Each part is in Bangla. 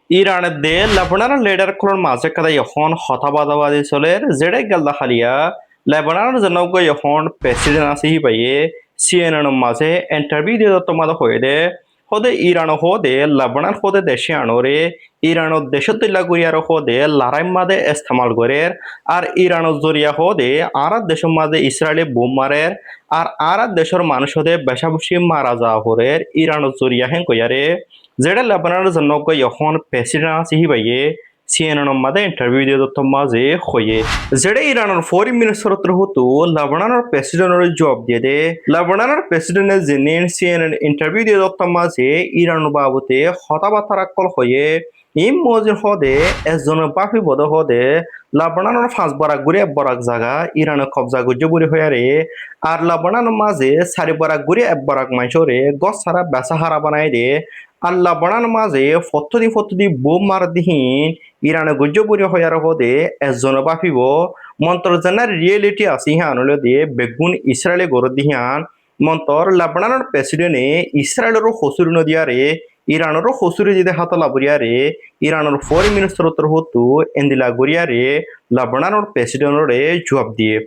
ইরানের দে লেবাননের লিডার কোন মাঝে কাদা এখন হতাবাদাবাদী চলের জেডে গেলদা খালিয়া লেবাননের জনক এখন প্রেসিডেন্ট আছে হি পাইয়ে সিএনএন মাঝে ইন্টারভিউ দিয়ে তোমাদের হয়ে দে হদে ইরান হদে লেবানন হদে দেশে আনোরে ইরানের দেশত দিল্লা গুরিয়ার হদে লারাই মাদে ইস্তেমাল করে আর ইরানের জরিয়া হদে আর দেশের মাঝে ইসরায়েলে বোম মারের আর দেশের মানুষ হদে বেশাবসি মারা যাওয়া হরে ইরানের জরিয়া হেন কইয়ারে যেটা লেবাননের জন্য এখন প্রেসিডেন্ট আছে হি বাইয়ে সিএনএন মাদে ইন্টারভিউ দিয়ে দত্ত মাঝে হয়ে যেটা ইরানের ফরেন মিনিস্টার হতো লেবাননের প্রেসিডেন্টের জবাব দিয়ে দে লেবাননের প্রেসিডেন্টের যিনি সিএনএন ইন্টারভিউ দিয়ে দত্ত মাঝে ইরান বাবুতে হতাবার্তা কল হয়ে ইম মজির হদে একজনের বাফি বদ হদে লেবাননের 5 বরাক ঘুরে 1 বরাক জায়গা ইরানে কবজা গুজে বুড়ি হয়ে রে আর লেবাননের মাঝে 4 বরাক ঘুরে 1 বরাক মাইসরে গছ ছাড়া বেচা হারা বানাই দে আল্লাহ বানান মাঝে ফত্তদি বোম মার দিহীন ইরানে গজ্জপুরি হইয়ার হদে একজন বাফিব মন্তর জানার রিয়েলিটি আসি হান হলে দিয়ে বেগুন ইসরায়েলে গড় দিহান মন্তর লাবনানোর প্রেসিডেন্টে ইসরায়েলের হসুরি নদিয়ারে ইরানের হসুরি যদি হাত লাবরিয়ারে ইরানের ফরেন মিনিস্টার হতো এন্দিলা গরিয়ারে লাবনানোর প্রেসিডেন্টরে জবাব দিয়ে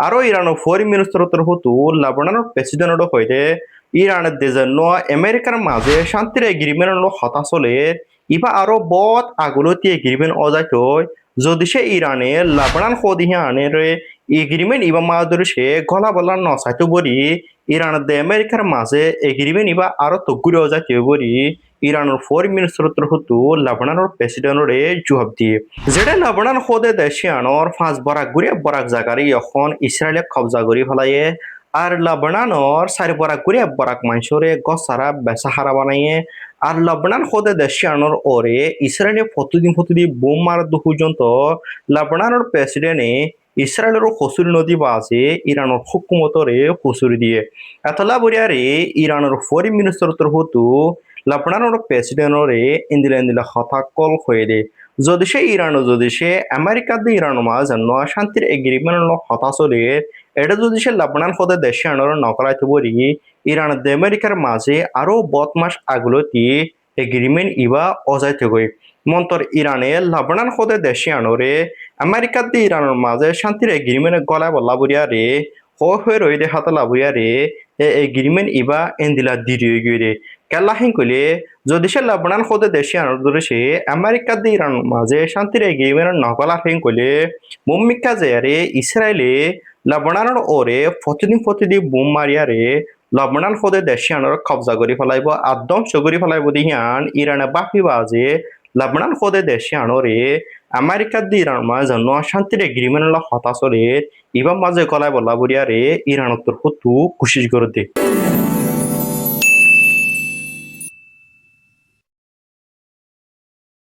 আরো ইরানের ফরেন মিনিস্টার হতো লাবনানোর প্রেসিডেন্ট হইতে ইরানের দেশের আমেরিকার মাঝে শান্তির এগ্রিমেন্ট হতাশলে ইবা আরো বত আগলতি এগ্রিমেন্ট অজাইত যদি সে ইরানে লাবনান হদিহানের এগ্রিমেন্ট ইবা মাদুর সে গলা বলা নসাইতো বরি ইরানের দে আমেরিকার মাঝে এগ্রিমেন্ট ইবা আরো তগুরি অজাইত বরি ইরানের ফরেন মিনিস্টার হতো লাবনানের প্রেসিডেন্টরে জবাব দিয়ে যেটা লাবনান হদে দেশিয়ানোর 5 বরাক ঘুরে বরাক জাগারি এখন ইসরায়েলে কবজা করি ফেলাইয়ে আর লবনানর 4 বরাক ঘুরে 1 বরাক মাইসরে গছ সারা বেচা হারা বানাইয়ে আর লবনান হদে দেশিয়ানোর ওরে ইসরায়েলে ফতুদি বোম মারা পর্যন্ত লবনানের প্রেসিডেন্টে ইসরায়েলের হসুরি নদী বাজে ইরানের হুকুমতরে হসুরি দিয়ে এতলা বরিয়ারে ইরানের ফরেন মিনিস্টার হতো লবনানের প্রেসিডেন্টরে ইন্দিলা হতাকল হয়ে দে যদি সে আমেরিকা দিয়ে ইরান মাঝ শান্তির এগ্রিমেন্ট হতাশলে এটা যদি সে লবনান হতে দেশে আনার নকরাইতে বলি ইরান আমেরিকার মাঝে আরো বদমাস আগলতি এগ্রিমেন্ট ইবা অজাইতে গই মন্তর ইরানে লবনান হতে দেশে আনরে আমেরিকা দিয়ে ইরানের মাঝে শান্তির এগ্রিমেন্ট গলায় বলা বলিয়া রে হয়ে রয়ে দে হাতে লাবুয়া রে এগ্রিমেন্ট ইবা এন্দিলা দিরি গিয়ে রে কেলাহিং কইলে যদি সে লবনান হতে দেশে আনার ধরে সে আমেরিকা দিয়ে ইরানের মাঝে শান্তির এগ্রিমেন্ট নকলা হিং কইলে মুম্মিকা যে ইসরায়েলে লবনানের ওরে ফতিদি বোম মারিয়ারে লবনান হদে দেশিয়ানোর কবজা করি ফেলাইব আদমশ করি ফেলাইব দিহিয়ান ইরানে বাফি বাজে লবনান হদে দেশিয়ানোরে আমেরিকা দি ইরান মাঝে শান্তির এগ্রিমেন্ট হতাশরে ইবা মাঝে গলায় বলা বরিয়ারে ইরান উত্তর হতু কুশিস করে দে